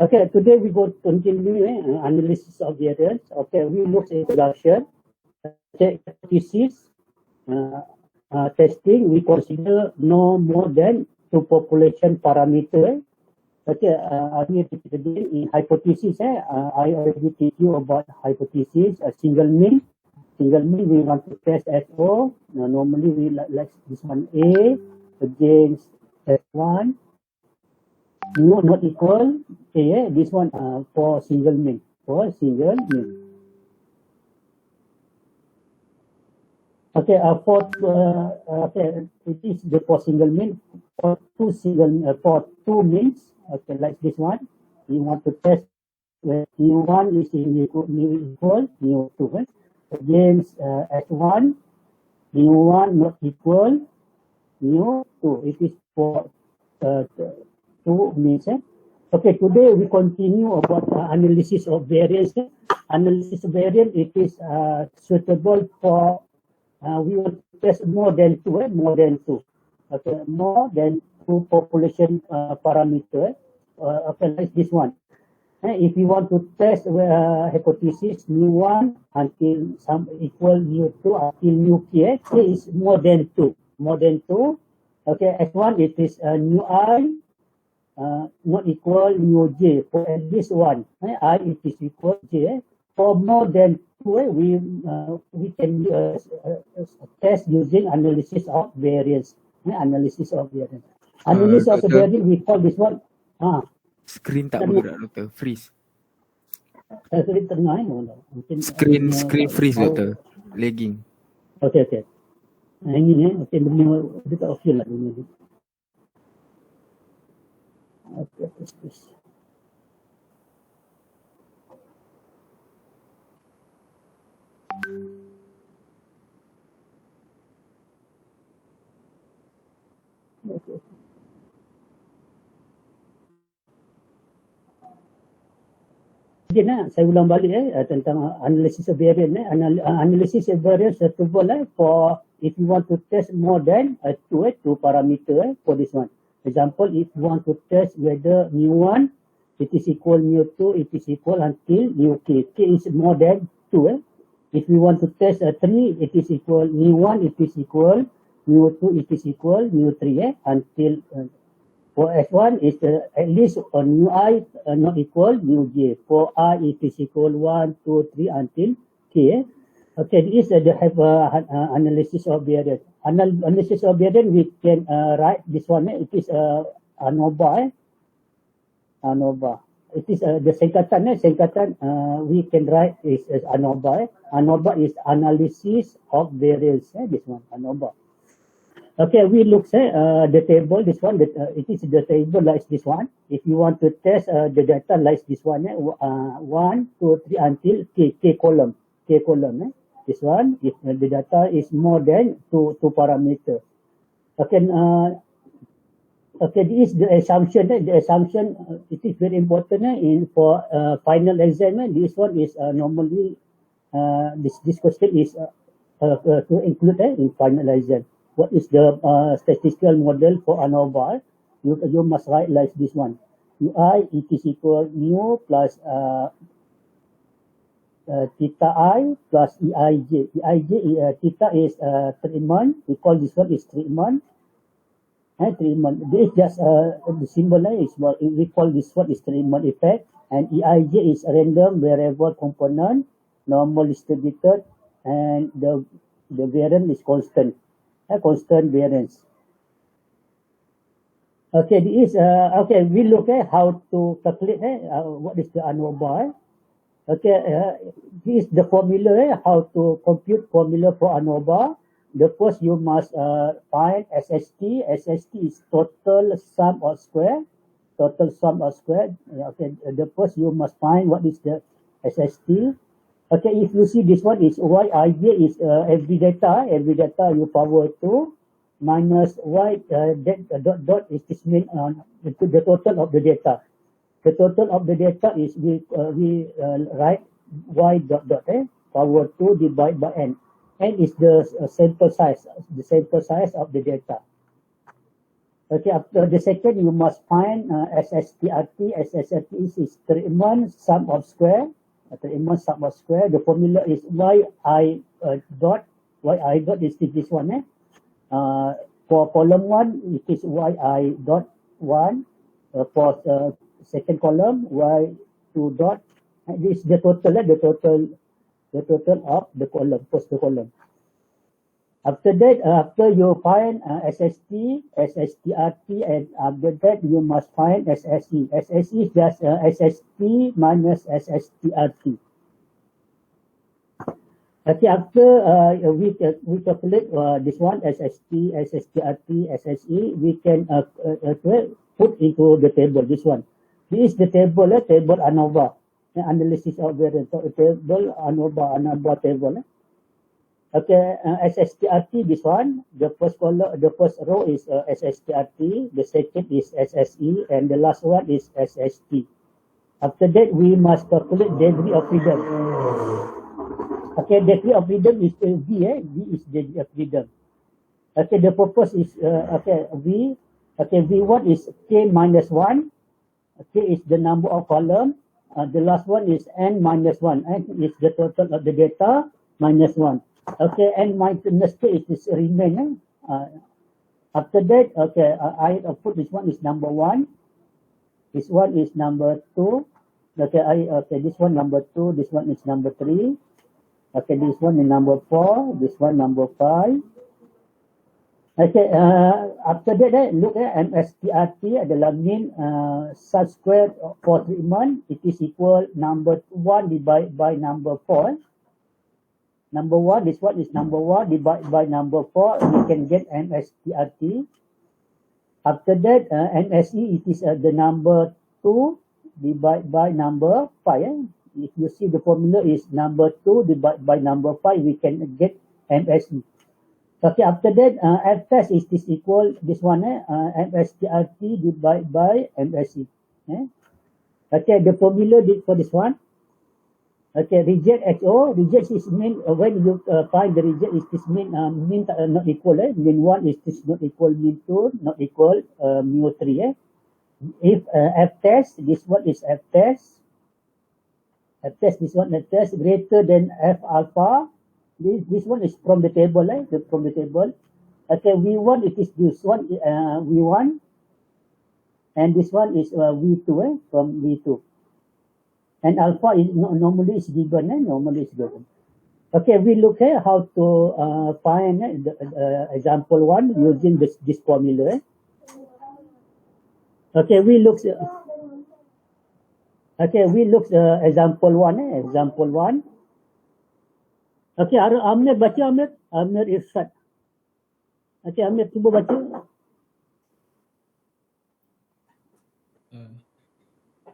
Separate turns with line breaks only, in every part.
Okay, today we go continue analysis of variance. Okay, we look at introduction. Okay, hypothesis testing. We consider no more than two population parameter. Okay, I will repeat again. In hypothesis, I already teach you about hypothesis. A single mean. Single mean we want to test SO. Normally we like this one A against S1. No, not equal. Okay, this one for single mean. For single mean. Okay, it is the for single mean. For two means. Okay, like this one. We want to test where mu1 is equal mu2 against S1. Mu1 not equal mu2. It is for two means. Okay, today we continue about analysis of variance. Analysis of variance, it is suitable for we will test more than two. Okay, more than two population parameter. Okay, like this one. If you want to test hypothesis mu1 until some equal mu2 until mu k, k is more than two. Okay, S1 it is mu I. Not equal mu j for at least one. I it is equal j. For more than two, we can test using analysis of variance. Analysis of variance. Analysis of variance we call this one.
Screen tak bergerak, Doktor. Freeze.
Screen tengah.
Screen freeze, Doktor. Lagging.
Okay. Ini okay, dia tak okay lah ini. Okay, please. Okay. Again, saya ulang balik tentang analysis of variance. Analysis of variance suitable for if you want to test more than two parameter for this one. Example, if you want to test whether mu1 it is equal mu2, it is equal until mu k. K is more than 2. If you want to test 3, it is equal mu1, it is equal mu2, it is equal mu3 until for S1 is at least mu I not equal mu j. For I it is equal 1, 2, 3 until k. Okay, this is the analysis of variance. Analysis of variance, we can write this one. It is ANOVA. ANOVA. It is the singkatan. We can write is as ANOVA. ANOVA is analysis of variance. This one, ANOVA. Okay, we look at the table. This one, it is the table like this one. If you want to test the data like this one, 1, 2, 3 until k column. This one, if the data is more than two parameter. Okay, this is the assumption. The assumption it is very important for final exam. This one is normally this question is to include in final exam. What is the statistical model for ANOVA? You must write like this one. Ui it is equal mu plus theta I plus EIJ. Theta is treatment. We call this one is treatment. Treatment. This is just the symbol is what we call this one is treatment effect. And EIJ is random variable component, normal distributed, and the variance is constant. Constant variance. Okay, this is okay. We look at how to calculate what is the ANOVA. Okay, this is the formula, how to compute formula for ANOVA. The first you must find SST. SST is total sum of square. Okay, the first you must find what is the SST. Okay, if you see this one is Yij is every data you power 2 minus Y dot is this mean the total of the data. The total of the data is we write Y dot power 2 divided by N. N is the sample size of the data. Okay, after the second, you must find SSTRT. SSTRT is treatment sum of square. Treatment sum of square. The formula is yi dot. Yi dot is this one. For column 1, it is yi dot 1. For second column, y2 dot. And this is the total of the column, first column. After that, after you find SST, SSTRT, and after that you must find SSE. SSE is just SST minus SSTRT. Okay, after we calculate this one SST, SSTRT, SSE, we can put into the table. This one. This is the table, table ANOVA, analysis of variance. So table ANOVA table. Okay, SSTRT, this one, the first column, the first row is SSTRT, the second is SSE, and the last one is SST. After that, we must calculate degree of freedom. Okay, degree of freedom is V, V is degree of freedom. Okay, the purpose is, V, V1 is K minus 1, K is the number of column, the last one is N minus 1, N is the total of the data minus 1. Okay, and minus K is remain. After that, okay, I put this one is number 1. This one is number 2. Okay, this one number 2. This one is number 3. Okay, this one is number 4. This one number 5. Okay, after that, look at MSTRT adalah mean such square for treatment. It is equal number 1 divided by number 4. Number 1, this one is number 1 divided by number 4. We can get MSTRT. After that, NSE, it is the number 2 divided by number 5. If you see the formula is number 2 divided by number 5, we can get MSE. Okay, after that, F test is this equal, this one, MSTRT divided by MSE. Okay, the formula for this one. Okay, reject XO. Reject is mean when you find the reject is this mean mean not equal. Mean 1 is this not equal mean 2 not equal mu 3. If F test, this one is F test. F test, this one F test greater than F alpha. This one is from the table. From the table. Okay, V1 it is this one V1, and this one is V2 from V2. And alpha is normally is given. Normally is given. Okay, we look at how to find the example 1 using this formula. Okay, we look. Okay, we look example 1. Example 1. Okay, Amir baca Amir. Amir Irshad. Okay, Amir cuba baca.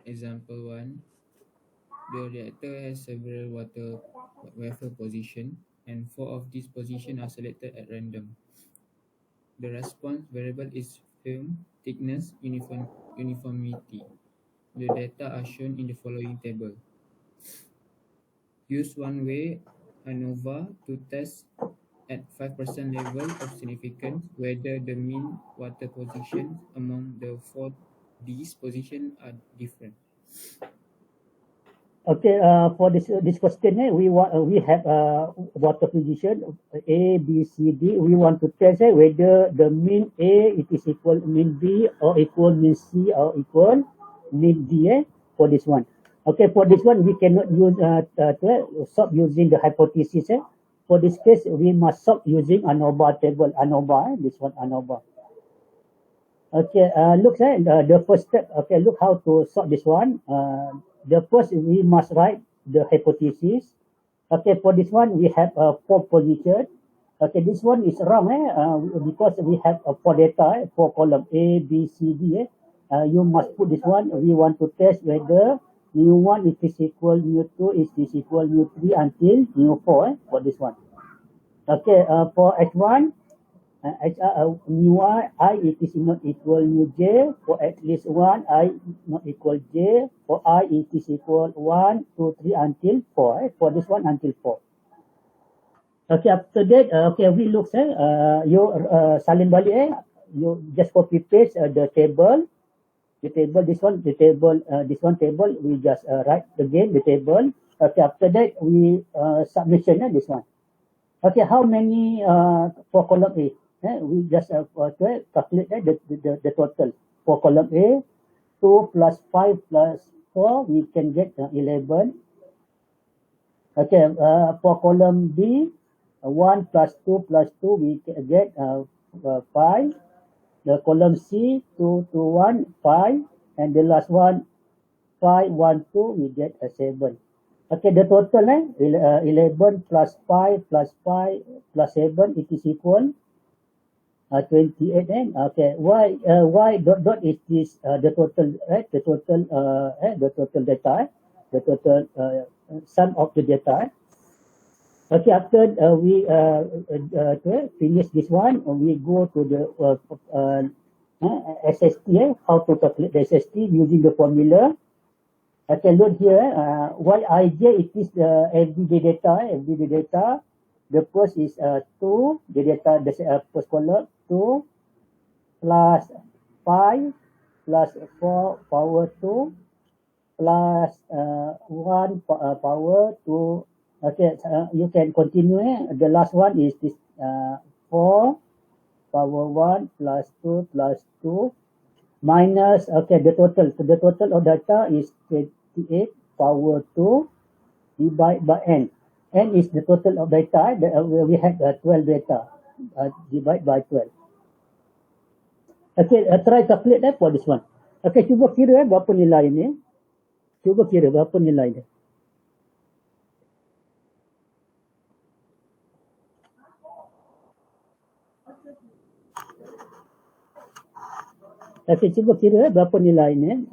Example 1. The reactor has several wafer positions, and 4 of these positions are selected at random. The response variable is film thickness uniformity. The data are shown in the following table. Use one-way ANOVA to test at 5% level of significance whether the mean water positions among the 4 these positions are different.
Okay, for this question, we have water position A, B, C, D. We want to test whether the mean A it is equal mean B or equal mean C or equal mean D. For this one, okay, for this one we cannot use stop using the hypothesis. For this case, we must stop using ANOVA table. ANOVA, this one ANOVA. Okay, look the first step. Okay, look how to sort this one. The first, we must write the hypothesis. Okay, for this one, we have 4 positions. Okay, this one is wrong because we have 4 data, 4 column A, B, C, D. You must put this one. We want to test whether mu1 is equal mu2 is equal mu3 until mu4 for this one. Okay, for H1, mu I it is not equal mu j. For at least 1 I not equal j. For I it is equal 1, 2, 3 until 4. For this one until 4. Okay, after that, okay, we look you salin balik you just copy paste the table. This one table, we just write again the table. Okay, after that we submission this one. Okay, how many for column A? We just calculate the total for column A. 2 plus 5 plus 4, we can get 11. Okay, for column B, 1 plus 2 plus 2, we can get 5. The column C, 2 to 1, 5. And the last one, 5, 1, 2, we get 7. Okay, the total 11 plus 5 plus 5 plus 7, it is equal 28. Okay, why dot is this the total, right? The total data, the total sum of the data. Okay, after we finish this one, we go to the SST, how to calculate the SST using the formula. I can look here, Yij, it is the everyday data. The first is 2, the data, the first column, 2 plus 5 plus 4 power 2 plus 1 power 2. Okay, you can continue. The last one is this 4 power 1 plus 2 plus 2 minus, okay, the total of data is 28 power 2 divided by n. N is the total of data. We had 12 data divided by 12. Okay, try calculate that for this one. Okay, cuba kira berapa nilai ni. Cuba kira berapa nilai dia. Okay, cuba kira berapa nilai ni.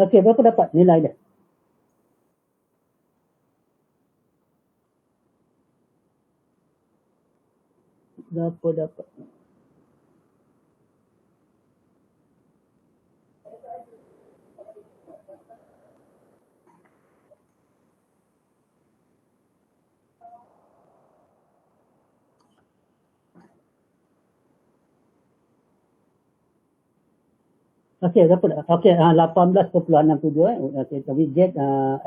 Okey, berapa dapat nilai dia? Berapa dapat? Okey, berapa dah? Okey, 18.67. Okey, we get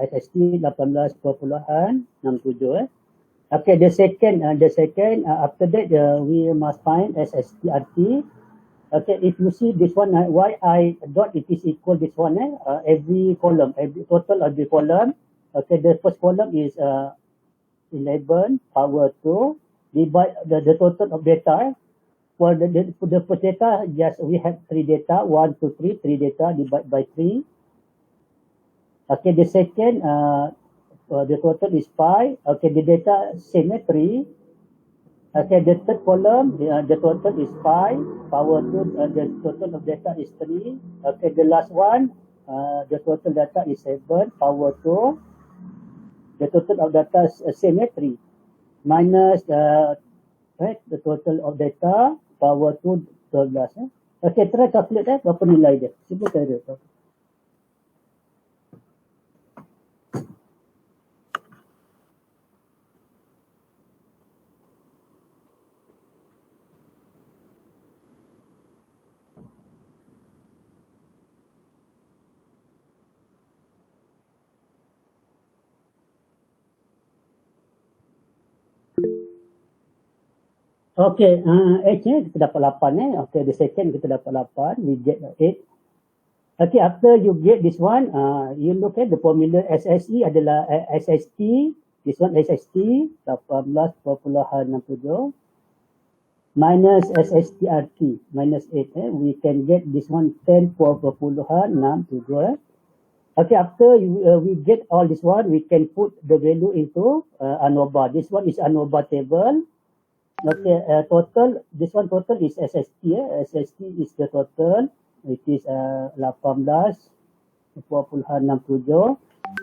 SST 18.67. Okay, the second after that we must find SSTRT. Okay, if you see this one, yi dot it is equal this one, every column, every total of the column. Okay, the first column is 11 power 2 divide the total of data. For the first data, just we have 3 data, 1, 2, 3, 3 data divided by 3. Okay, the second, the total is 5. Okay, the data same 3. Okay, the third column, the total is 5. Power 2, the total of data is 3. Okay, the last one, the total data is 7. Power 2. The total of data is same 3. Minus right, the total of data, power 2, 12. Okay, try calculate berapa nilai dia. Cuba cari. Okay, H kita dapat 8 Okay, the second kita dapat 8, we get 8. Okay, after you get this one, you look at the formula SSE adalah SST, this one SST 18.67 minus SSTRT minus 8. We can get this one 10.67. Okay, after we get all this one, we can put the value into ANOVA. This one is ANOVA table. Okay, total, this one total is SST. SST is the total. It is 18.67.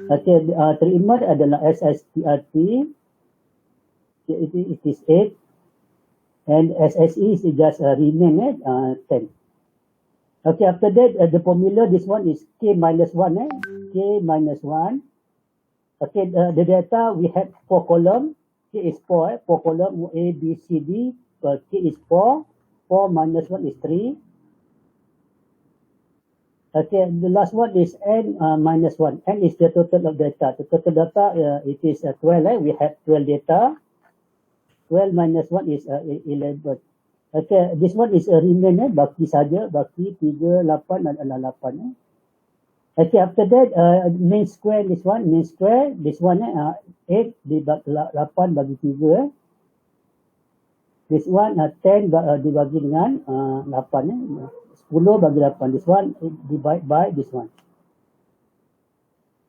Okay, treatment adalah SSTRT. It is 8. And SSE is just remain 10. Okay, after that, the formula, this one is K minus 1. K minus 1. Okay, the data, we have 4 column. K is 4. 4 column, A, B, C, D. K is 4. 4 minus 1 is 3. Okay, the last one is N minus 1. N is the total of data. The total data, it is 12. We have 12 data. 12 minus 1 is 11. Okay, this one is remain. Baki saja. Baki 3, 8 adalah 8. Okay, after that, main square this one. Main square, this one 8 dibagi 8 bagi 3. This one 10 dibagi dengan 8. 10 bagi 8. This one divide by this one.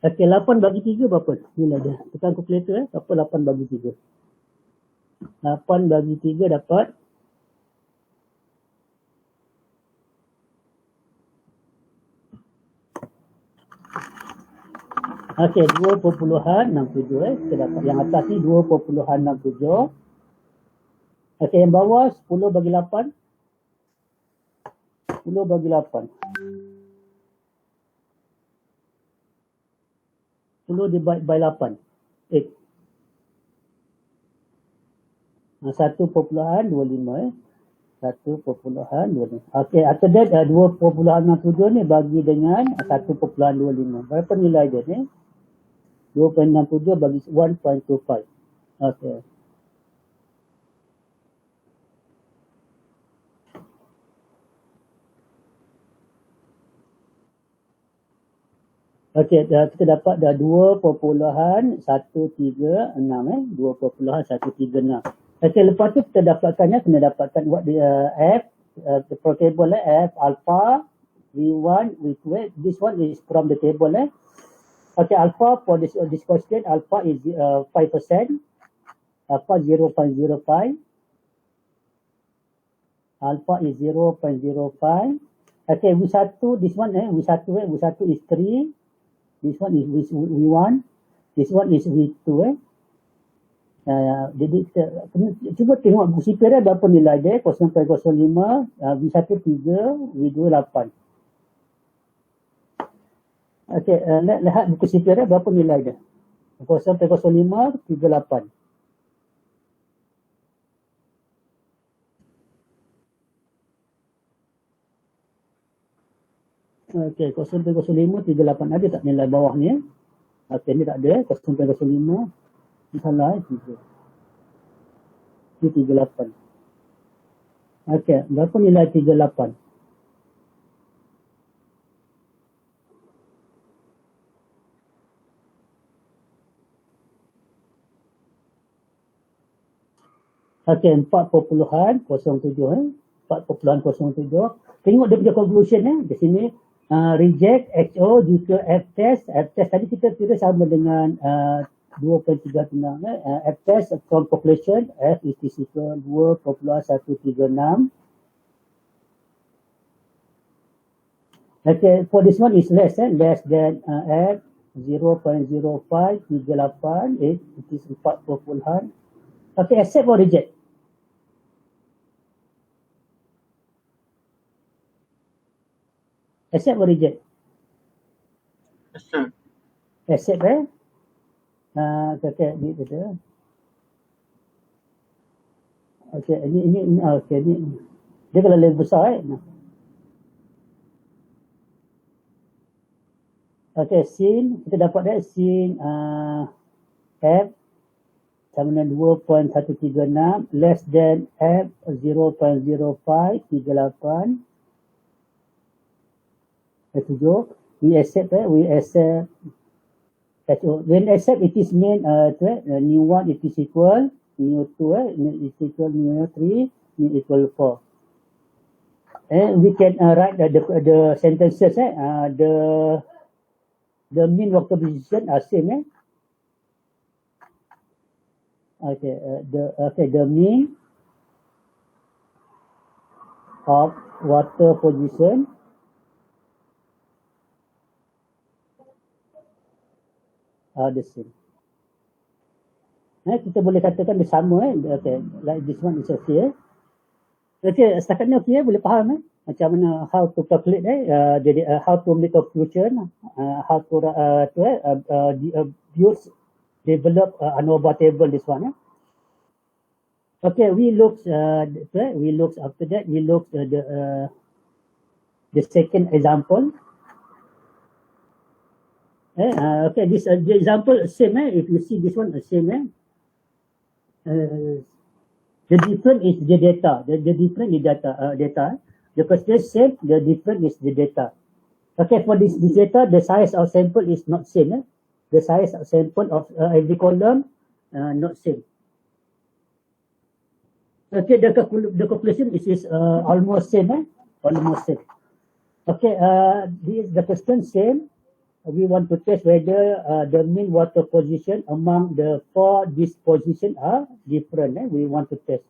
Okay, 8 bagi 3 berapa? Nilai dia. Tekan calculator. Berapa 8 bagi 3? 8 bagi 3 dapat okey 2.67. Kita dapat yang atas ni 2.67. Okey, yang bawah 10 bagi 8. 10 bagi 8. 10 divide by 8. 8. 1.25. 1.25. Okey, after that 2.67 ni bagi dengan 1.25. Berapa nilai dia ni? 2.67 bagi 1.25. Okey. Okey, kita dapat dah 2.136. 2.136. Okey, lepas tu kita dapatkannya, kena dapatkan what the F, the table F alpha, V1, V2. This one is from the table. Okay, alpha for this question, alpha is 5%. Alpha 0.05. Alpha is 0.05. Okay, V1, this one V1 is 3. This one is V1. This one is V2. Jadi cuba tengok buku sipir berapa nilai dia. 0.05, V1 3, V2 8. Okey, lihat buku sipir berapa nilai dia. 0.05, 38. Okey, 0.05, 38. Ada tak nilai bawah ni? Okey, ni tak ada. 0.05. Salah 3. Ini 38. Okey, berapa nilai 38? Okey, 4.07. 4.07. Tengok dia punya conclusion di sini. Reject HO jika F test tadi kita kira sama dengan 2.36. F test from population F is equal 2.136. Okay, for this one is less than F 0.0538. It is 4. Okay, accept or reject? Accept or reject?
Accept.
Accept okay, ni dia. Okay, ini okay, ni dia kalau lebih besar Okay, sin kita dapat dia sin F sama dengan 2.136 less than F 0.0538. Tujuh. We accept when accept it is mean new 1 it is equal new 2 it is equal new 3 new equal 4. And we can write the sentences the mean vector position are same Okay, the mean of water position are the same. Kita boleh katakan dia sama. Okay, like this one is okay. Okay, setakat ni okay, boleh faham macam mana how to calculate jadi how to make a function, how to use develop ANOVA table, this one. Okay, we look after that we look the second example. Okay, this the example same. If you see this one same. The difference is the data. The difference is data. The percentage same. The difference is the data. Okay, for this data, the size of sample is not same. The size of sample of every column not same. Okay, the calculation is almost same. Almost same. Okay, the question same. We want to test whether the mean water position among the four disposition are different. We want to test.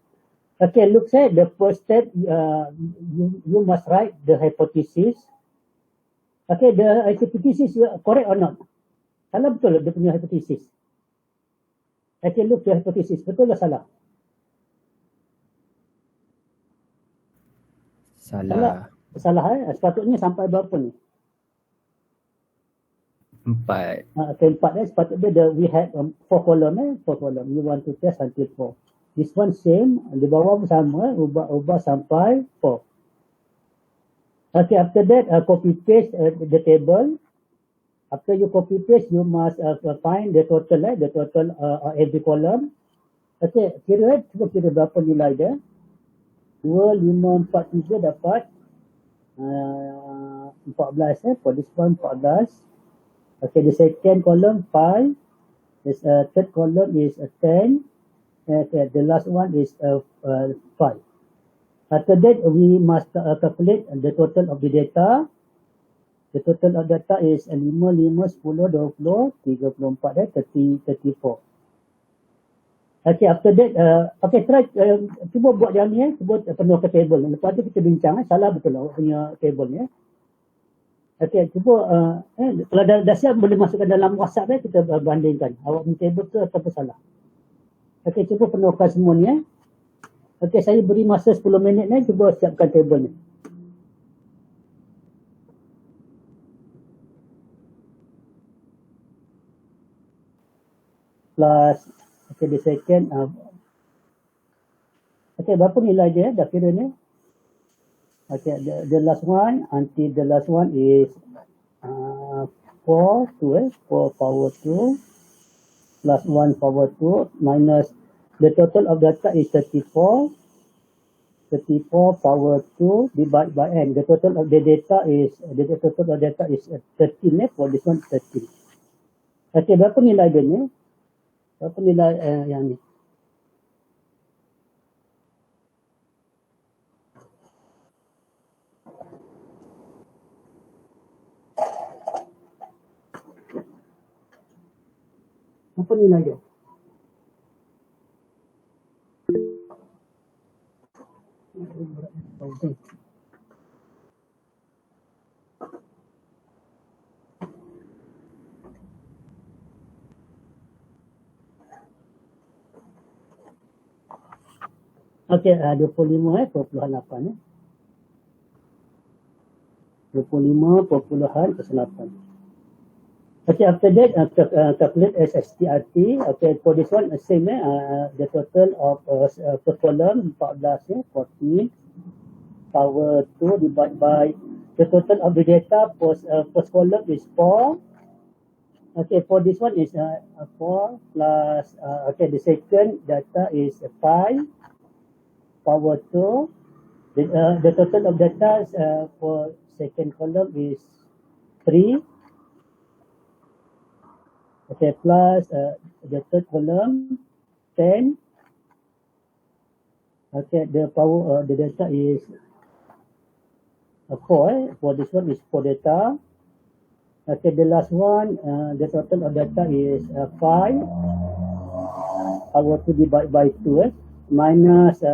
Okay, look at the first step. You must write the hypothesis. Okay, the hypothesis correct or not? Salah betul dia punya hypothesis. Okay, look the hypothesis. Betul atau salah?
Salah.
Salah. Sepatutnya sampai berapa ni?
4.
Okay, 4 sepatutnya we had 4 column. 4 column. You want to test until 4. This one same, di bawah pun sama, ubah sampai 4. Okay, after that copy paste the table. After you copy paste, you must find the total every column. Okay, cuba kira berapa nilai dia. 2, 5, 4, 3 dapat 14 for this one 14. Okay, the second column 5. This third column is 10. Okay, the last one is 5. After that, we must calculate the total of the data. The total of data is 5, 10, 20, 34, 34. Okay, after that, okay, try, cuba buat yang ni, cuba penuhkan table. Lepas tu kita bincang, salah betul awak punya table ni. Okay, cuba, kalau dah siap boleh masukkan dalam WhatsApp kita bandingkan. Awak punya table tu apa salah. Okay, cuba penuhkan semua ni. Okay, saya beri masa 10 minit ni, cuba siapkan table ni. Plus, okay, the second, okay, berapa nilai dia dah kira ni? Okay, the last one, until the last one is 4 power 2, plus 1 power 2, minus the total of data is 34 power 2 divided by n. The total of the data is 13 for this one 13. Okay, berapa nilai dia ni? Berapa nilai yang ni? Apa nilai dia? Okey, 25.8 25.8. Okay, after that, calculate SSTRT. Okay, for this one, same, the total of first column, 14, 14, power 2 divided by the total of the data, first column is 4. Okay, for this one is 4 plus, okay, the second data is 5, power 2. The total of data for second column is 3. Okay, plus the third column 10. Okay, the power the data is 4. For this one is 4 data. Okay, the last one, the total of data is 5. Power 2 divided by 2, minus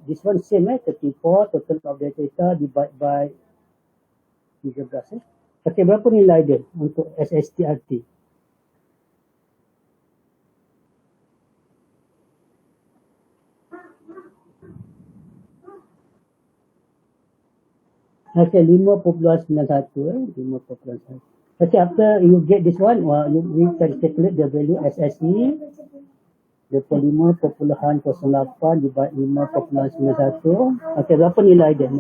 This one same 34 total of the data divide by 13 Okay, berapa nilai dia untuk SSTRT? Okay, 5.91 5.1. Okay, after you get this one, you can calculate the value SSE 25.08 divide 5.91. Okay, berapa nilai dia ni?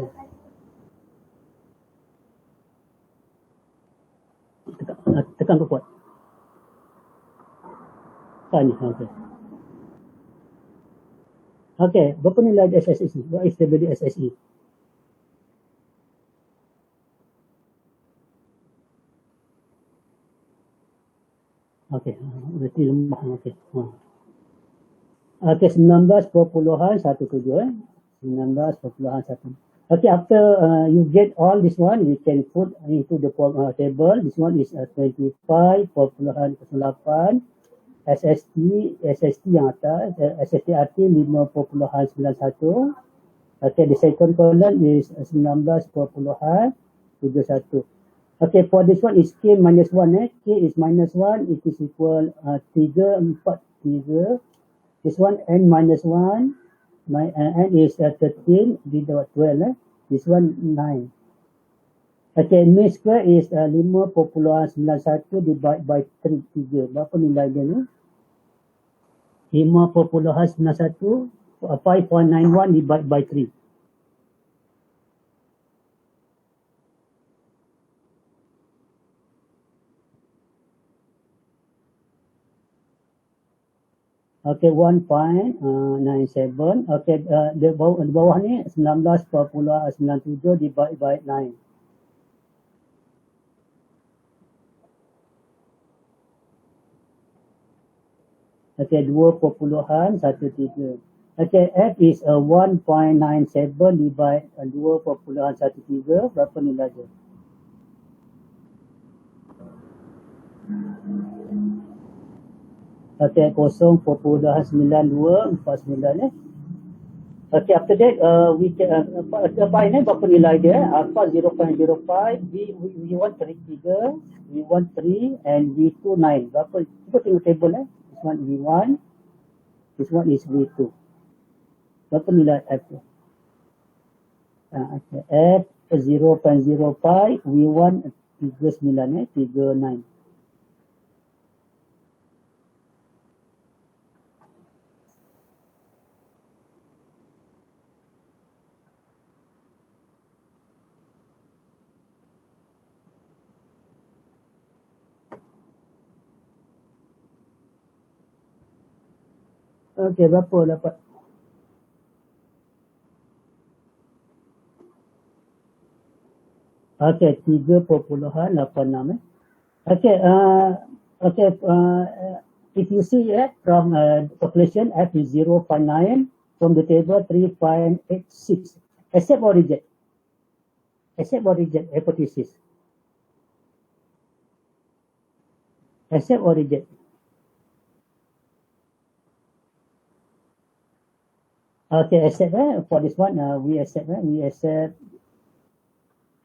Tekan ke kuat. Ni, okay. Okay, berapa nilai SSE? What is the value SSE? Okay, berarti lemah. Okay. Okay, 19.17 19.1. Okay, after you get all this one, we can put into the table. This one is 25.08 SST yang atas, SSTRT 5.91. Okay, the second column is 19.71. Okay, for this one is K minus 1. K is minus 1, it is equal 3, 4, 3. This one N minus 1, N is 13, this is 12. This one 9. Okay, M square is 5.91 divided by 3. Berapa nilai dia ni? 5.91, 5.91 divided by 3. Okay, 1.97. Okay, di bawah ni 19.97 divided by 9. Okay, 2.13. Okay, F is 1.97 divided 2.13. Berapa nilai dia? Okay, 0.9249. Okay, after that, we can, berapa nilai dia? Alpha 0.05, we want 3 figure, we want 3, and V2 9. Berapa? Kita tengok table This one V1, this one is V2. Berapa nilai F? Okay, F 0.05, V1 39, 39. Okay, berapa dapat? Okay, 3.86. Okay, if you see from population F is 0.9, from the table 3.86. Accept or reject? Accept or reject hypothesis? Accept or reject? Okay, accept for this one, we accept. We accept.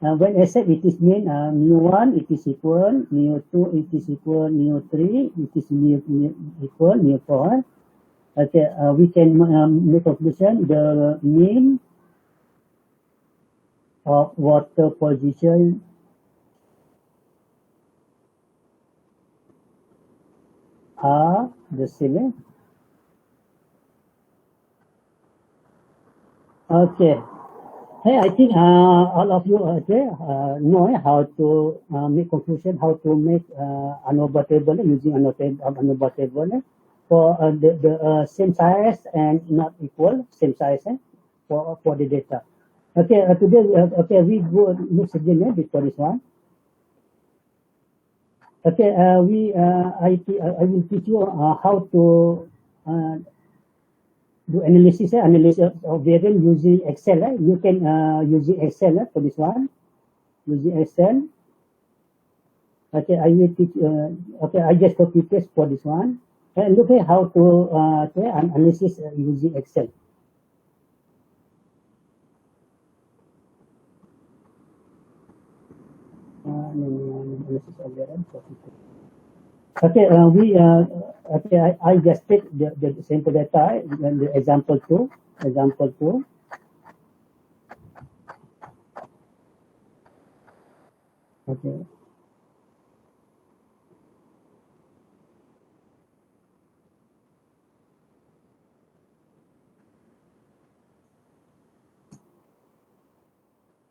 When accept, it is mean mu1 it is equal, mu2 it is equal, mu3 it is equal, mu4. Okay, we can make conclusion the mean of water position are the same. Okay. Hey, I think all of you know how to make conclusion, how to make ANOVA table using ANOVA table for the same size and not equal same size for the data. Okay, today we go next again before this one. Okay, I will teach you how to do analysis of variance using Excel. You can using Excel for this one. Using Excel. Okay, I will teach. Okay, I just copy paste for this one. And look at how to analysis using Excel. analysis of variance. Okay, I just take the sample data and the example two. Okay.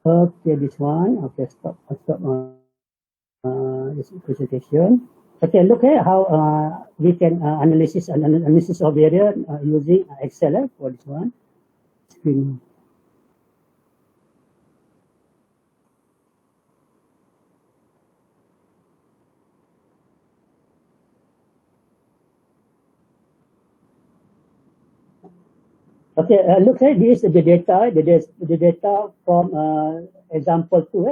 Okay, this one. Okay, stop this presentation. Okay, look here how we can analysis of variance using Excel for this one. Screen. Okay, look here. This is the data. The data from example two.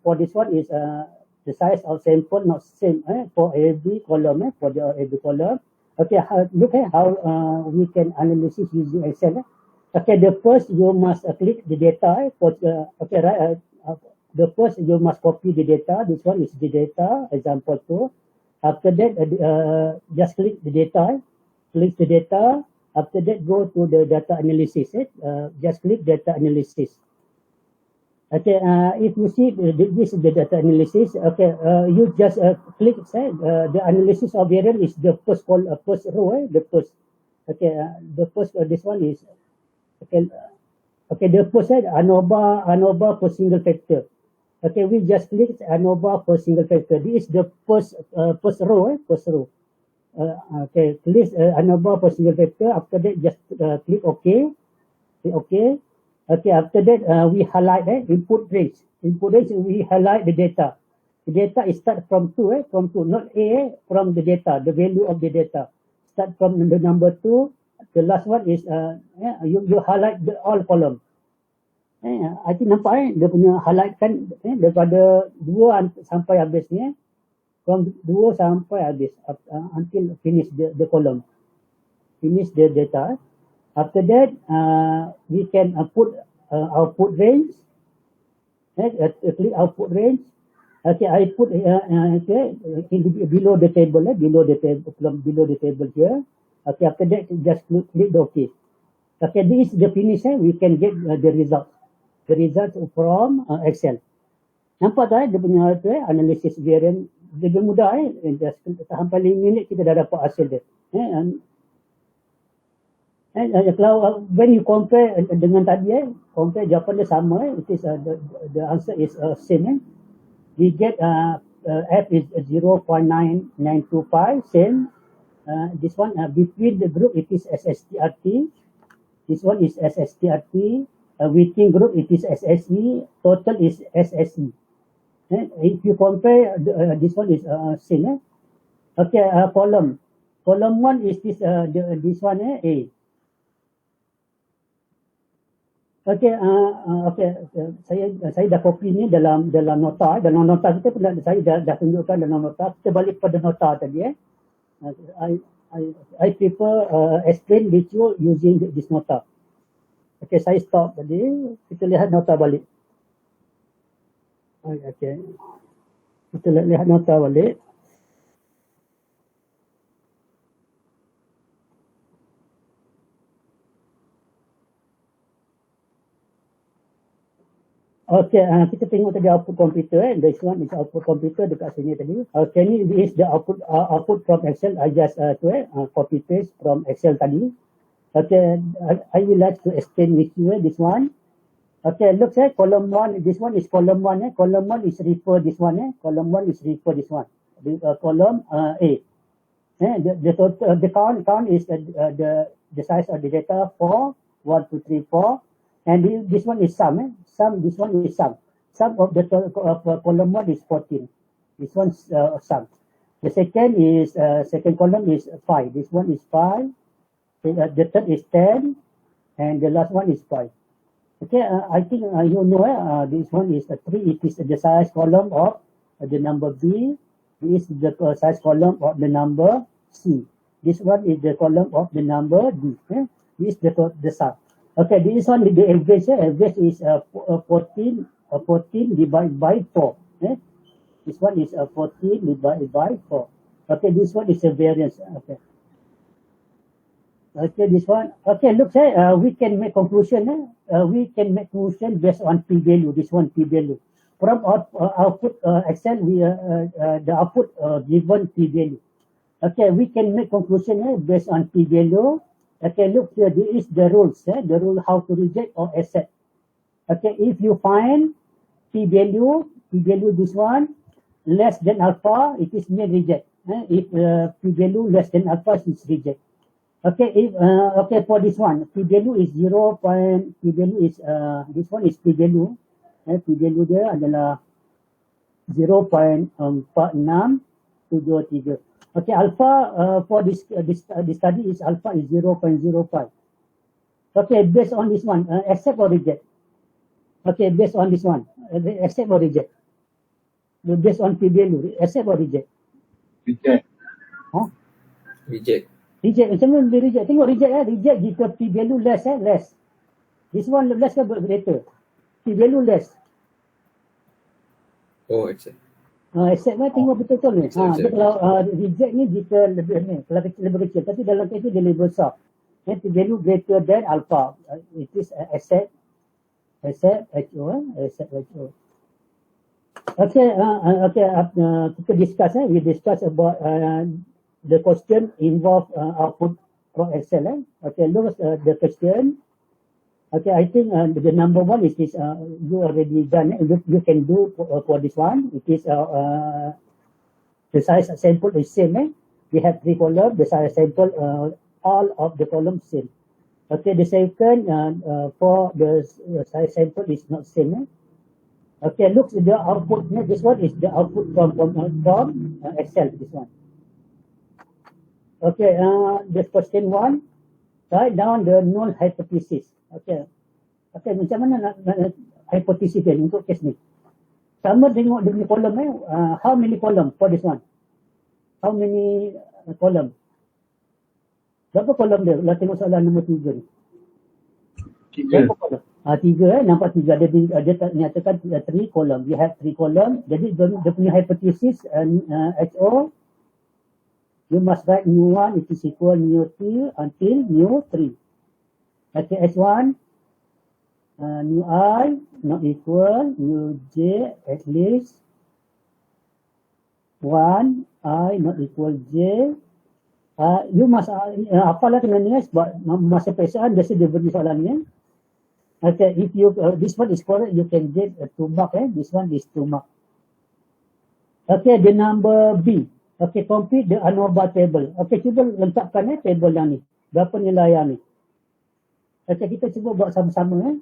For this one is the size of sample not same for every column. For every column. Okay, look here how we can analysis using Excel. Okay, the first you must click the data. The first you must copy the data. This one is the data example two. After that, just click the data. After that, go to the data analysis. Just click data analysis. Okay, if you see this is the data analysis. Okay, you just click the analysis of variance is the first row. The first. Okay, the first this one is okay. Okay, the first ANOVA for single factor. Okay, we just click ANOVA for single factor. This is the first row. Okay, please ANOVA for single factor. After that, just click OK. Okay, after that, we highlight input range. We highlight the data. The data is start from two, not A, from the data, the value of the data. Start from the number 2. The last one is you highlight all column. I think nampak dia punya highlight kan daripada 2 sampai habis ni. From 2 sampai habis until finish the column, finish the data. After that, we can put output range. Click output range. Okay, I put below the table here. Okay, after that, just click the OK. Okay, this is the finish. We can get the result from Excel. Nampak tak dia punya analysis variance. Lebih mudah just sampai 5 minit kita dah dapat hasil dia. Kalau when you compare dengan tadi compare jawapan dia sama it is the answer is same. We get F is 0.9925 same. This one between the group it is SSTRT. This one is SSTRT. Within group it is SSE. Total is SSE. If you compare, this one is same. Okay, column 1 is this one A. Okay, saya dah copy ni dalam nota. Dalam nota kita pernah saya dah tunjukkan dalam nota. Kita balik pada nota tadi. I prefer explain with you using this nota. Okay, saya stop tadi. Kita lihat nota balik. Okay. Kita lihat nota balik. Okay, kita tengok tadi output komputer. This one is output komputer dekat sini tadi. Okay, ni is the output from Excel. I just copy paste from Excel tadi. Okay, I will like to explain with you this one. Okay, look column 1. This one is column 1. Column 1 is refer this one. Column 1 is refer this one. Column A. The total the count is the size of the data 4, 1, 2, 3, 4. And this one is sum. This one is sum. Sum of the column 1 is 14. This one is sum. The second column is 5. This one is 5. The third is 10. And the last one is 5. Okay, I think you know this one is 3. It is the size column of the number B. This is the size column of the number C. This one is the column of the number D. This is the sum. Okay, this one is the average. Average is 14 divided by 4. this one is 14 divided by 4. Okay, this one is a variance. Okay. Okay, this one. Okay, look, we can make conclusion. We can make conclusion based on p value. This one p value. From output Excel, we the output given p value. Okay, we can make conclusion based on p value. Okay, look here. This is the rules. The rule how to reject or accept. Okay, if you find p value this one less than alpha, it is mean reject. If p value less than alpha, it is reject. Okay, if okay for this one, p value is 0. P value is this one is p value. P value dia adalah 0.4673. Okay, alpha for this study is alpha is 0.05. Okay, based on this one, accept or reject. Okay, based on this one, accept or reject. Based on p value, accept or reject.
Reject.
Huh?
Reject.
Reject, macam mana dia reject? Tengok reject reject jika p value less less. This one less ke greater? P value less.
Oh, accept.
Accept tengok betul-betul ni.
Accept.
Kalau reject ni jika lebih ni, kalau lebih kecil, tapi dalam kes ni dia lebih besar. P value greater than alpha. It is accept HO. Okay, kita discuss we discuss about the question involve output from Excel. Okay, look the question. Okay, I think the number one is this. You already done. You can do for this one. It is the size sample is same. We have 3 columns. The size sample all of the columns same. Okay, the second for the size sample is not same. Okay, look the output. This one is the output from Excel. This one. Okay, the question one, write down the null hypothesis. Okay, macam mana nak hypothesis dia untuk kes ni? Sama tengok dia punya kolom how many column for this one? How many column? Berapa kolom dia? Lah tengok soalan nombor 3 ni.
3.
Berapa kolom? 3 nampak 3. Dia nyatakan 3 kolom. We have 3 kolom. Jadi dia punya hypothesis HO. You must write mu1 it is equal mu2 until mu3. Okay, H1, mu1 not equal muj at least 1 I not equal j. You must apalah kena ni sebab masa periksaan biasa dia beri soalan ni. Okay, if you this one is correct, you can get 2 mark. This one is 2 mark. Okay, the number B. Okay, complete the ANOVA table. Okay, cuba lengkapkan table yang ni. Berapa nilai yang ni? Okay, kita cuba buat sama-sama.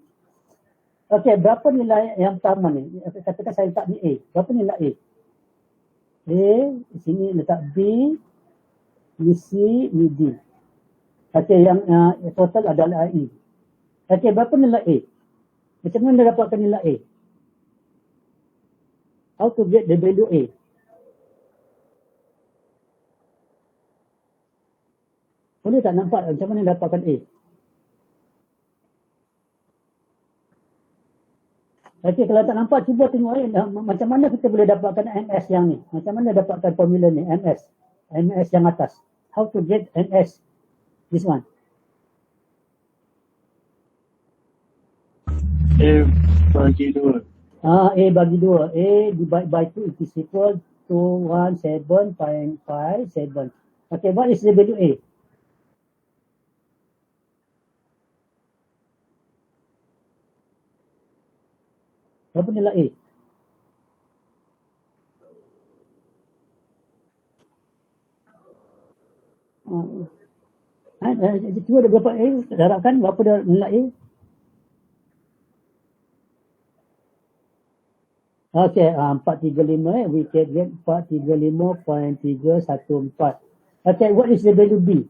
Okay, berapa nilai yang pertama ni? Okay, katakan saya letak ni A. Berapa nilai A? A, di sini letak B, ni C, ni D. Okay, yang total adalah E. Okay, berapa nilai A? Macam mana dia dapatkan nilai A? How to get the value A? Boleh tak nampak macam mana dapatkan A? Okey, kalau tak nampak cuba tengok macam mana kita boleh dapatkan MS yang ni. Macam mana dapatkan formula ni MS. MS yang atas. How to get MS? This one.
A bagi 2.
A bagi 2. A divide by 2 it is equal to 117.57. Okay, what is the value A? Berapa nilai A? Cuba ada berapa A? Harapkan berapa dah nilai A? Okay, 435 we can get 435.314. Okay, what is the value B?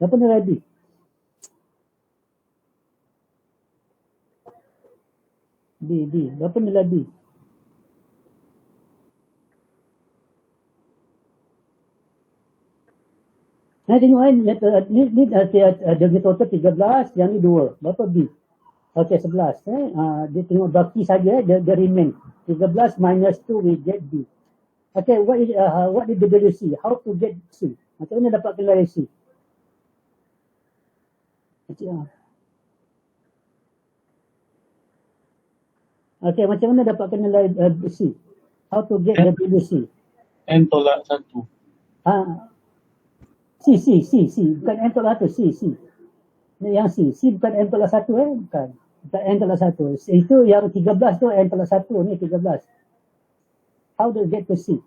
Berapa nilai B? B. Berapa nilai B? Tengok ni dia total 13, yang ni 2. Berapa B? Okay, 11. Dia tengok baki saja, dia remain. 13 minus 2 we get B. Okay, what did WC? How to get C? Macam mana dapat nilai C? Okay, macam mana dapat nilai C? How to get WC?
N tolak 1.
C. Bukan N tolak 1, C. Yang C bukan N tolak 1 bukan. Bukan N tolak 1. Itu yang 13 tu N tolak 1 ni 13. How to get to C?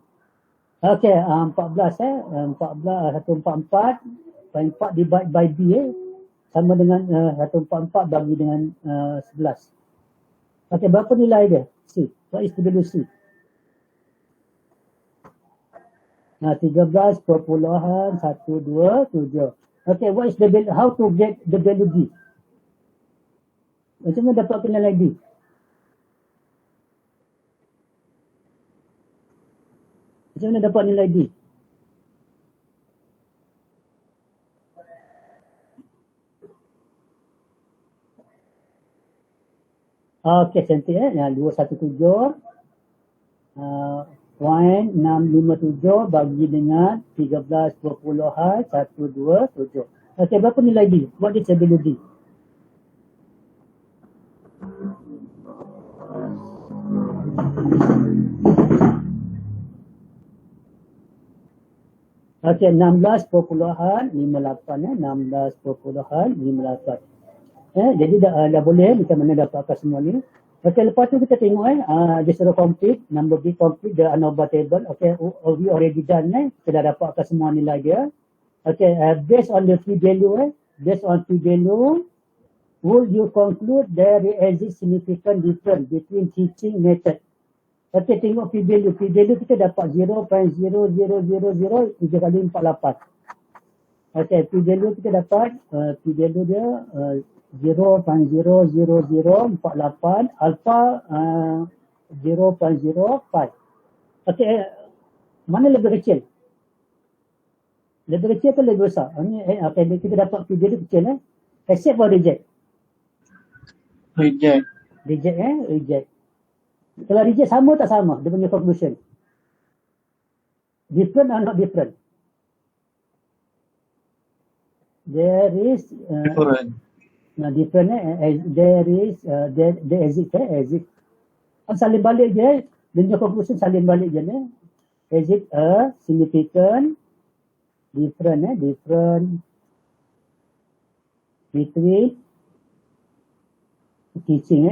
Okay, 14 144 divide by B sama dengan 144 bagi dengan 11. Okay, berapa nilai dia? C. What is WC? 13.127. Okay, what is the value? How to get the value D? Macam mana dapat nilai D? Macam mana dapat nilai D? Okay, cantik 217. 0.657 bagi dengan 13.127. Okay, berapa nilai D? What is the value D? Okay, 16.58. 16.58. Jadi dah boleh macam mana dapatkan semua ni. Okay, lepas tu kita tengok dia suruh complete, number B complete the ANOVA table. Okay, we already done kita dah dapatkan semua nilai dia. Okay, based on the P value would you conclude there exists significant difference between teaching method? Okay, tengok P value kita dapat 0.0000 3 kali 48. Okay, P value kita dapat P value dia 0.0048 alpha 0.05. Okay, mana lebih kecil? Lebih kecil atau lebih besar? Okay, kita dapat P value kecil accept or reject?
Reject.
Reject. Kalau reject sama tak sama dia punya conclusion? Different or not different? There is
Different.
Different there exit. Salin balik je, dia punya conclusion salin balik je exit a significant different between teaching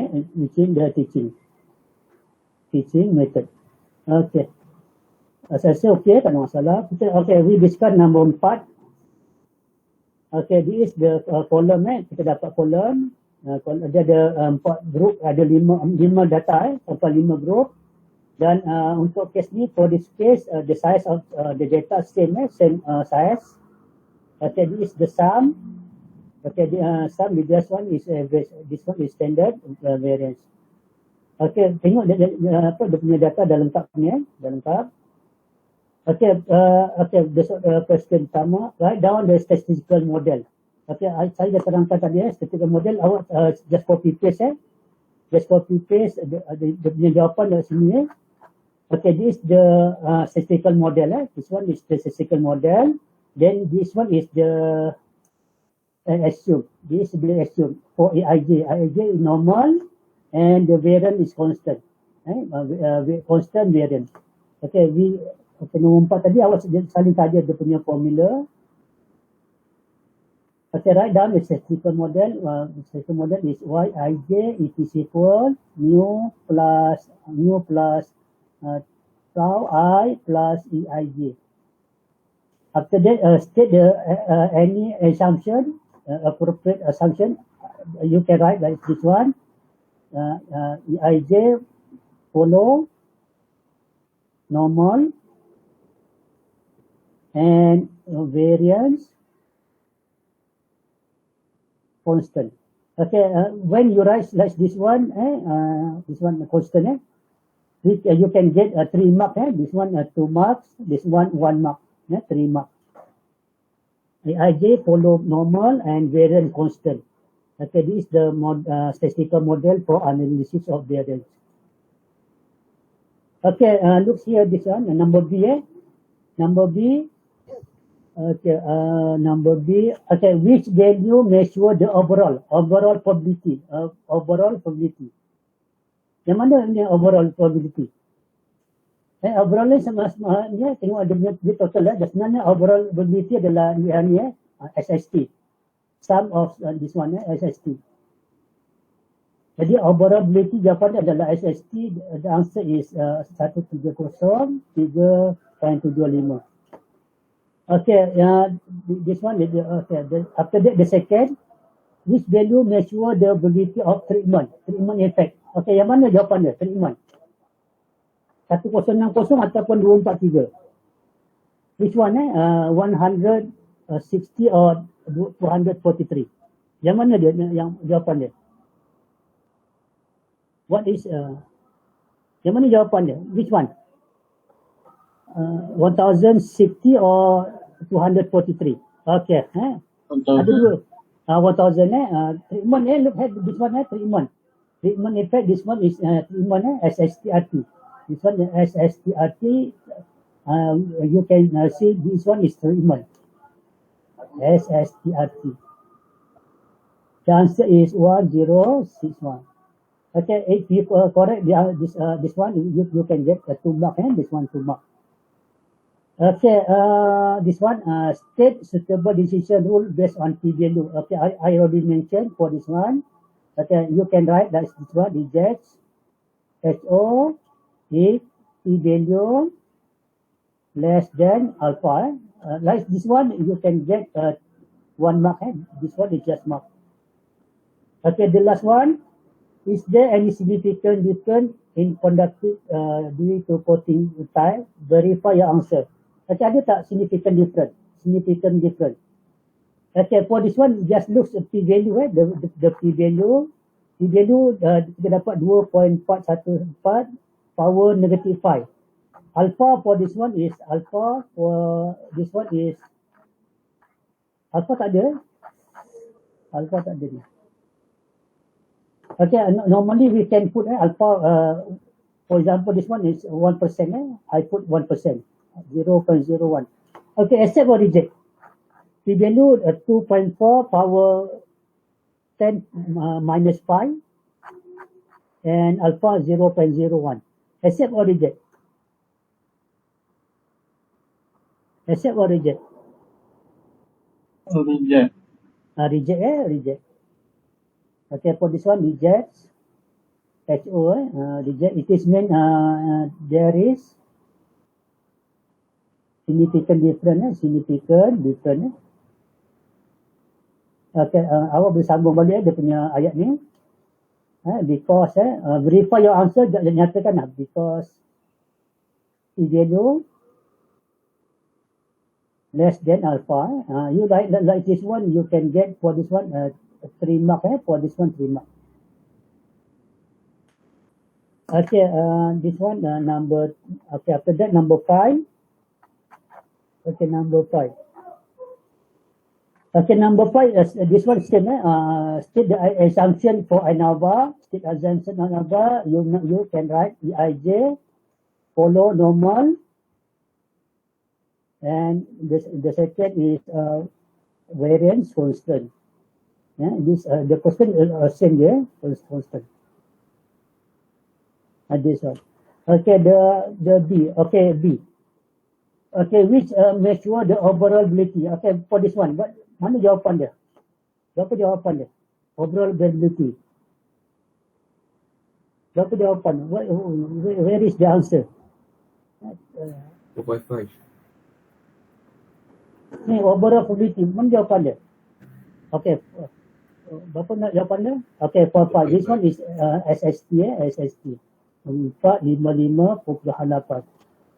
teaching method. Okay, saya rasa okay, tak ada masalah. Okay, we discuss number 4. Okay, this is the column kita dapat column. Dia ada 4 group, ada 5 data sampai 5 group. Dan untuk case ni, for this case, the size of the data same size. Okay, this is the sum. Okay, sum with this one is average. This one is standard variance. Okay, tengok dia punya data dah lengkap ni dah lengkap. Okay, this question pertama, write down the statistical model. Okay, saya dah terangkan tadi statistical model, awak just copy paste dia punya jawapan dari sini Okay, this is the statistical model this one is the statistical model, then this one is the assume. This is the assume for EIJ. EIJ is normal and the variance is constant. Constant variance. Okay, nombor 4 tadi awak saling saja dia punya formula. Okay, write down the statistical model. Statistical model is YIJ is equal mu plus tau I plus EIJ. After that, state any assumption, appropriate assumption. You can write like this one. EIJ follow normal and variance constant. Okay, when you write like this one constant, you can get 3 marks. This one 2 marks, this one 1 mark. 3 marks. EIJ follow normal and variance constant. Okay, this is the statistical model for analysis of variance. Okay, look here this one, number B. Number B. Okay, number B. Okay, which value measure the overall probability? Overall probability. Yang mana ni overall probability? Overall ni sama ni tengok ada dia total lah. Sebenarnya overall probability adalah ni SST. Sum of this one SST. Jadi overall probability jawapan adalah SST. The answer is 130 3.75. Okay, this one, okay. After that, the second, which value measure the probability of treatment effect. Okay, yang mana jawapan dia? Treatment. 1060 ataupun 243. Which one 160 or 243. Yang mana dia yang jawapan dia? What is yang mana jawapan dia? Which one? 1060 or 243. Okay. Ada dua. 1000 treatment look at this one treatment. Treatment effect, this one is treatment SSTRT. This one SSTRT. You can see this one is treatment. SSTRT. The answer is 1061. Okay, if you correct this one, you can get a 2 mark and this one 2 mark. Okay, this one state suitable decision rule based on P value. Okay, I already mentioned for this one. Okay, you can write that this one rejects HO if P value less than alpha. Like this one, you can get 1 mark. This one is just mark. Okay, the last one. Is there any significant difference in conductive due to coating type? Verify your answer. Okay, ada tak significant difference? Significant difference. Okay, for this one, just look at P value. The P value. P value kita dapat 2.414 power negative 5. Alpha for this one is alpha for this one is alpha tak ada. Alpha tak ada ni. Okay, normally we can put alpha, for example, this one is 1%. I put 1%, 0.01. Okay, accept or reject. P value 2.4 power 10 minus 5 and alpha 0.01. Accept or reject? Accept or reject?
Reject.
Reject. Okay, for this one, rejects. HO, reject. It is mean there is significant difference. Okay, awak boleh sambung balik dia punya ayat ni. Because verify your answer, nyatakan because P value less than alpha. You write like this one, you can get for this one 3 mark. For this one 3 mark. Okay, this one number. Okay, after that number 5. Okay, number 5. Okay, number 5. This one state the assumption for ANOVA. State assumption ANOVA. You can write EIJ follow normal. And the second is variance constant. This the question same there constant. This one. Okay, the B. Okay, B. Okay, which measure the overall ability? Okay, for this one, mana jawapan dia? Berapa jawapan dia? Overall ability. Berapa jawapan? Where is the answer?
4.5.
Ni overall ability. Mana jawapan dia? Okay. Berapa nak jawapan dia? Okay, 4.5. This one is SST. SST. 455.8.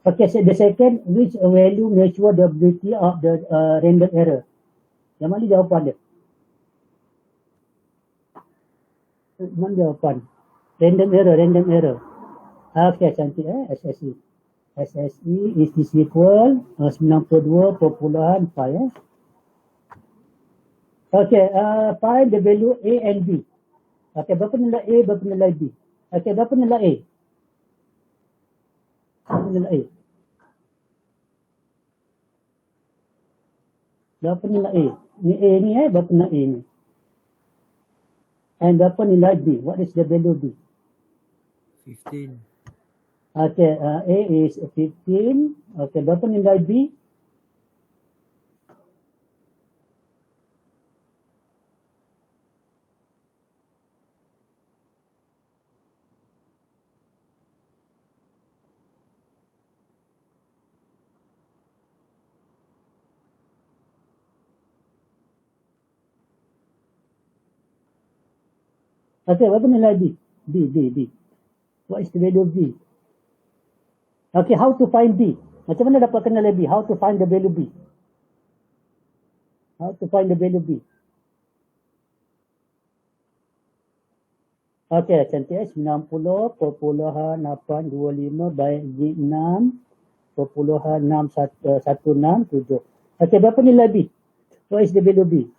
Okay, so the second, which value measure the ability of the random error? Yang mana jawapan dia? Mana jawapan? Random error. Okay, cantik SSE. SSE is equal 92.5. Okay, find the value A and B. Okay, berapa nilai A, berapa nilai B? Okay, berapa nilai A? Berapa nilai A? Berapa nilai A? Ni A ni berapa nilai A ni? And berapa nilai B? What is the value B?
15.
Okay, A is 15. Okay, berapa nilai B? Okay, berapa nilai B? B. What is the value of B? Okay, how to find B? Macam mana dapatkan nilai B? How to find the value B? How to find the value B? Okay, cantik 90.825 bagi 6.6167. Okay, berapa nilai B? What is the value B?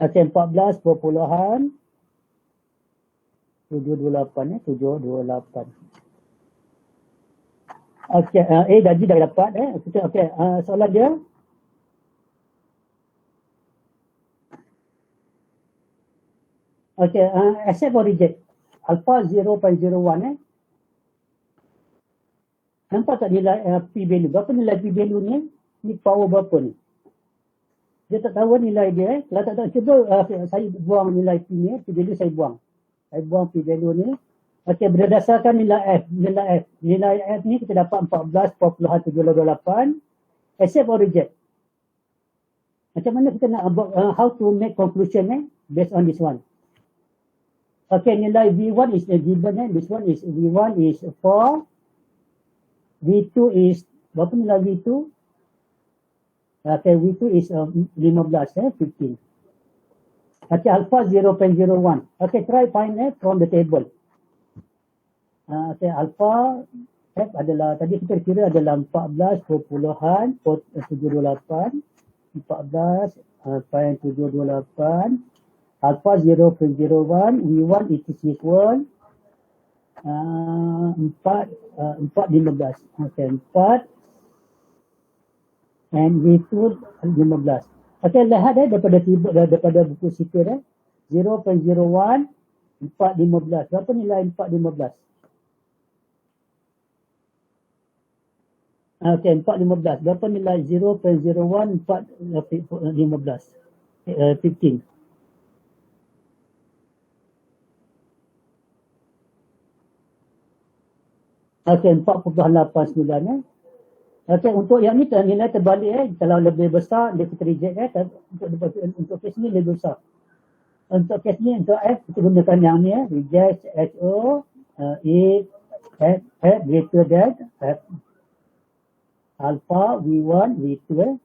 Okay, 14.728 728. Okay, A gaji dah dapat Okay, soalan dia. Okay, accept or reject. Alpha 0.01 Nampak tak nilai P value? Berapa nilai P value ni? Ni power berapa ni? Dia tak tahu nilai dia. Kalau tak tahu, cuba saya buang nilai P ni. P value saya buang. Saya buang P value ni. Okey, berdasarkan nilai F. Nilai F ni kita dapat 14.728. Accept or reject. Macam mana kita nak how to make conclusion based on this one. Okay, nilai V1 is given this one is V1 is 4. V2 is, berapa nilai V2? Okay, V2 is 15, 15. Okay, alpha 0.01. Okay, try find F from the table. Okay, alpha F adalah, tadi kita kira adalah 14.728. 14.728. Alpha 0.01. V1 it is equal 4.15. Okay, 4 and V2 15. Okay, lihat daripada buku sipir 0.01 4.15. Berapa nilai 4.15? Okay, 4.15. Berapa nilai 0.01 4.15? 15. Okay, 4.89. Okay, untuk yang ni nilai terbalik kalau lebih besar dia kita reject untuk kes ni lebih besar. Untuk kes ni untuk F kita gunakan yang ni reject HO if F greater than F alpha V1 V2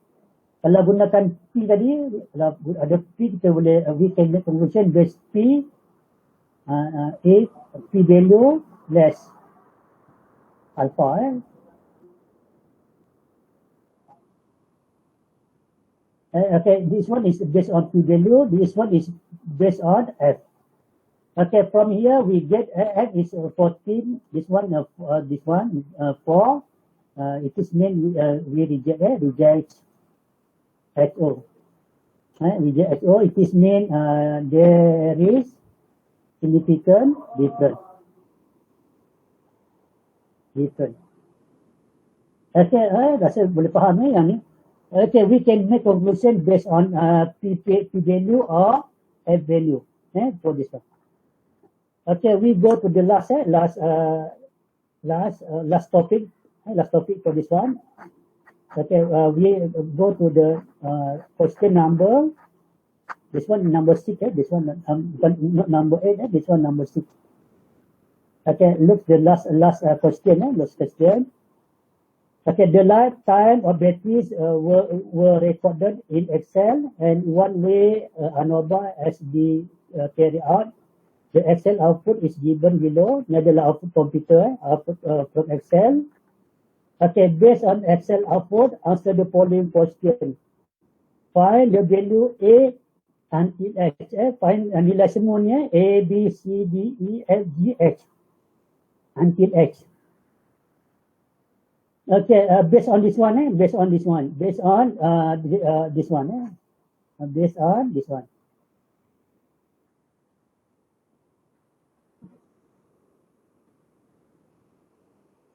Kalau gunakan P tadi, kalau ada P kita boleh we can make conclusion based P if P value less alpha okay, this one is based on P value, this one is based on F. Okay, from here we get F is 14, this one 4. It is mean we reject HO. Reject HO, it is mean there is significant difference. Okay, rasa boleh faham yang ni. Okay, we can make conclusion based on P value or F value for this one. Okay, we go to the last topic. Last topic for this one. Okay, we go to the question number. This one number 6. This one not number 8. This one number 6. Okay, look the last question. Last question. Okay, the lifetime of batteries were recorded in Excel, and one way ANOVA has been carried out. The Excel output is given below. Ini adalah output komputer, output from Excel. Okay, based on Excel output, answer the following question. Find the value A until H. Find nilai semua ni A, B, C, D, E, F, G, H. Until H. Okay, based on this one, based on this one, based on this one, based on this one.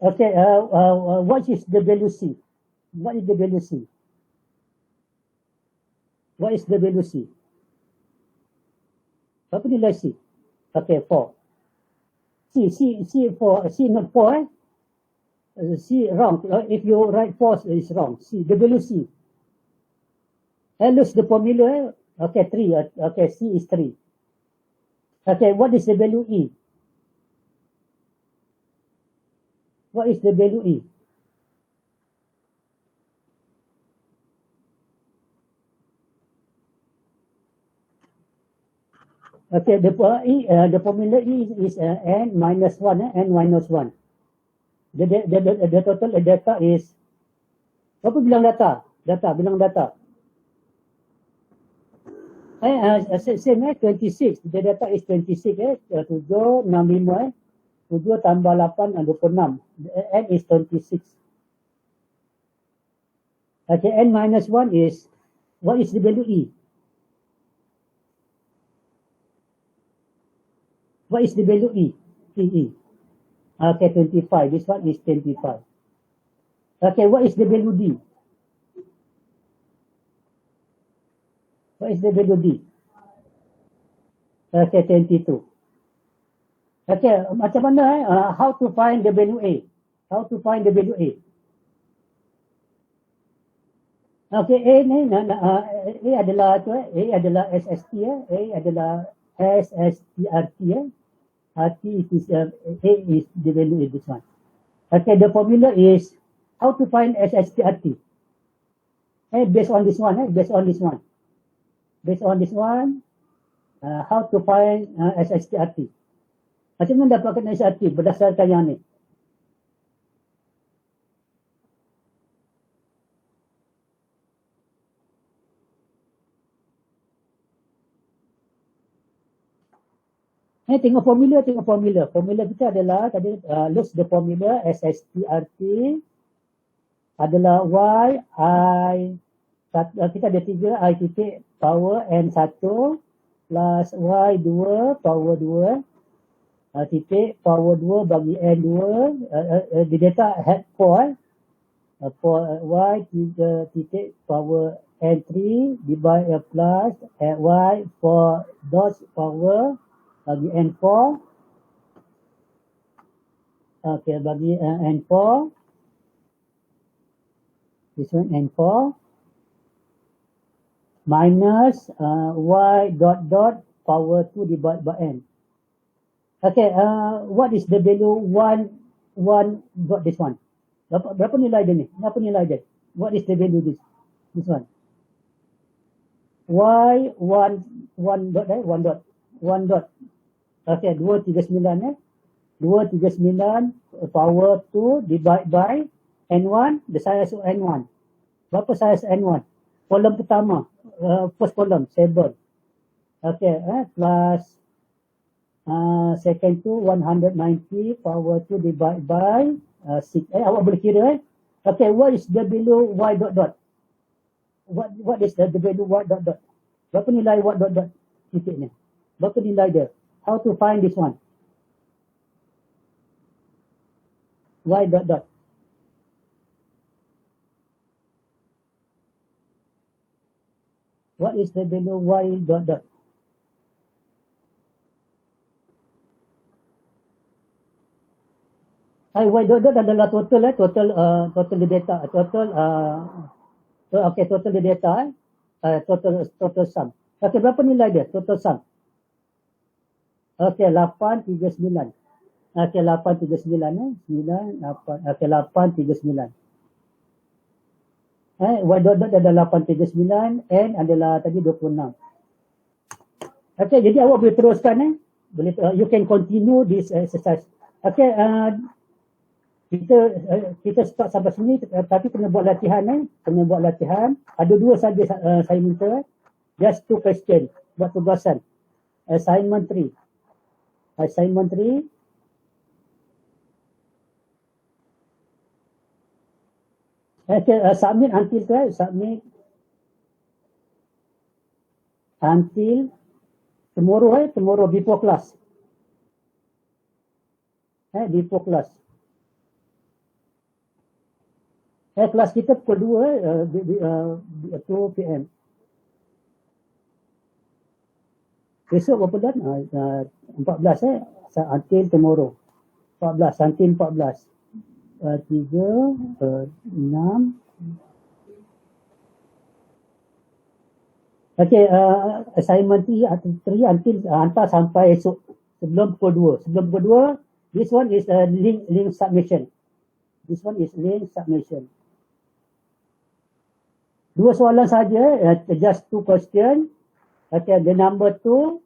Okay, what is the value C? What is the value C? What is the value C? Apa nilai C? Okay, 4. C not 4, C wrong. If you write 4, it's wrong. C, the value C. Lose the formula. Okay, 3. Okay, C is 3. Okay, what is the value E? What is the value E? Okay, the formula E is n minus 1, n minus 1. The total data is, apa bilang data? Bilang data. Same 26. The data is 26, 7, 6, 7 tambah 8, 26. N is 26. Okay, n minus 1 is, what is the value E? What is the value E? E. Okay, 25. This one is 25. Okay, what is the value D? What is the value D? Okay, 22. Okay, macam mana how to find the value A? How to find the value A? Okay, A ni A adalah SST, A adalah SSTRT. RT is A is the value in this one. Okay, the formula is how to find SSTRT. Based on this one, based on this one. Based on this one, how to find SSTRT. Macam mana dapatkan SSTRT berdasarkan yang ni? Tengok formula. Formula kita adalah tadi lose the formula SSTRT adalah Y I kita ada 3 I titik power N1 plus Y2 power 2 titik power 2 bagi N2 di data had 4 Y3 titik power N3 divide plus Y 4 dot power bagi N4. Okay, bagi N4. This one N4. Minus Y dot power 2 divided by N. Okay, what is the value 1 dot this one? Berapa nilai dia ni? Berapa nilai dia? What is the value this one? Y 1 dot 1 dot. Okay, 239 239 power 2 divide by N1, the size of N1. Berapa size N1? Kolom pertama, first column, 7. Okay, plus second to 190 power 2 divide by 6. Awak boleh kira. Okay, what is the value Y dot dot? What is the value Y dot dot? Berapa nilai Y dot dot titik ni? Berapa nilai dia? How to find this one? Y dot dot. What is the value Y dot dot? Y dot dot adalah total total the data, total the data, total sum. Okay, berapa nilai dia? Total sum. Okay, 839. Okay, 839 9 8. Okay, 839. Y dot dot adalah 839, N adalah tadi 26. Okay, jadi awak boleh teruskan boleh you can continue this exercise. Okay, kita start sampai sini, tapi kena buat latihan kena buat latihan. Ada 2 saja saya minta. Just 2 question, buat tugasan. Assignment 3. Okay, submit until submit until tomorrow before class. Before class. Kelas kita pukul 2 PM. Besok berapa bulan? 14 until tomorrow. 14 until 14. 3, 6. Okay, assignment 3 until hantar sampai esok sebelum pukul 2. Sebelum pukul 2, this one is link submission. This one is link submission. 2 soalan saja, just 2 question. Okay, the number 2.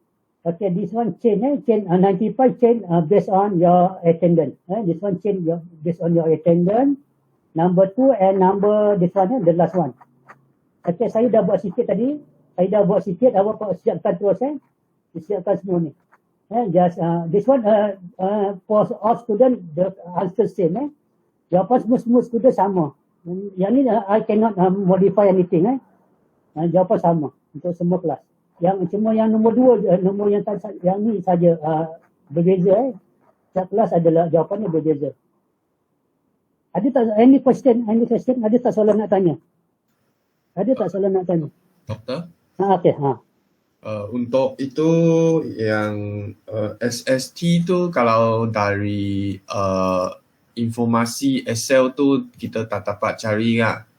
Okay, this one chain 95 chain based on your attendance. This one chain based on your attendance. Number 2 and number this one the last one. Okay, saya dah buat sikit tadi. Awak siapkan terus siapkan semua ni. Just this one for all student the answer same Jawapan semua student sama. Yang ni I cannot modify anything Jawapan sama untuk semua kelas. Yang cuma yang nombor 2 nombor yang ni saja berbeza Setiap kelas adalah jawapannya berbeza. Ada tak any question? Ada tak soalan nak tanya?
Doktor?
Okey.
Untuk itu yang SST tu kalau dari informasi Excel tu kita tak dapat cari kan?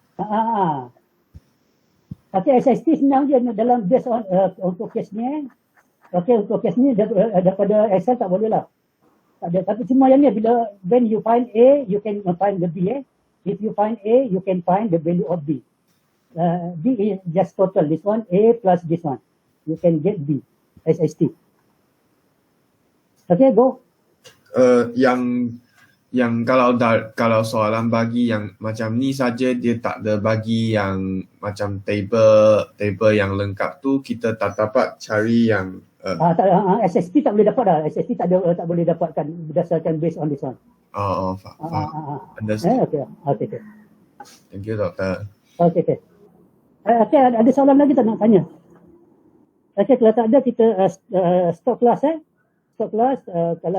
Okey, SST senang je dalam based on untuk kes ni. Okey, untuk kes ni daripada Excel tak boleh lah. Tak ada. Tapi cuma yang ni bila when you find A, you can find the B. If you find A, you can find the value of B. B is just total. This one A plus this one. You can get B. SST. Okay, go.
Yang kalau soalan bagi yang macam ni saja dia tak ada bagi yang macam table yang lengkap tu kita tak dapat cari yang
SST tak boleh dapat dah. SST tak boleh dapatkan berdasarkan based on this one.
Understand.
Okay.
Thank you, Doktor.
Okay. Okay, ada soalan lagi tak nak tanya? Okay, kalau tak ada kita stop kelas. Stop kelas. Kalau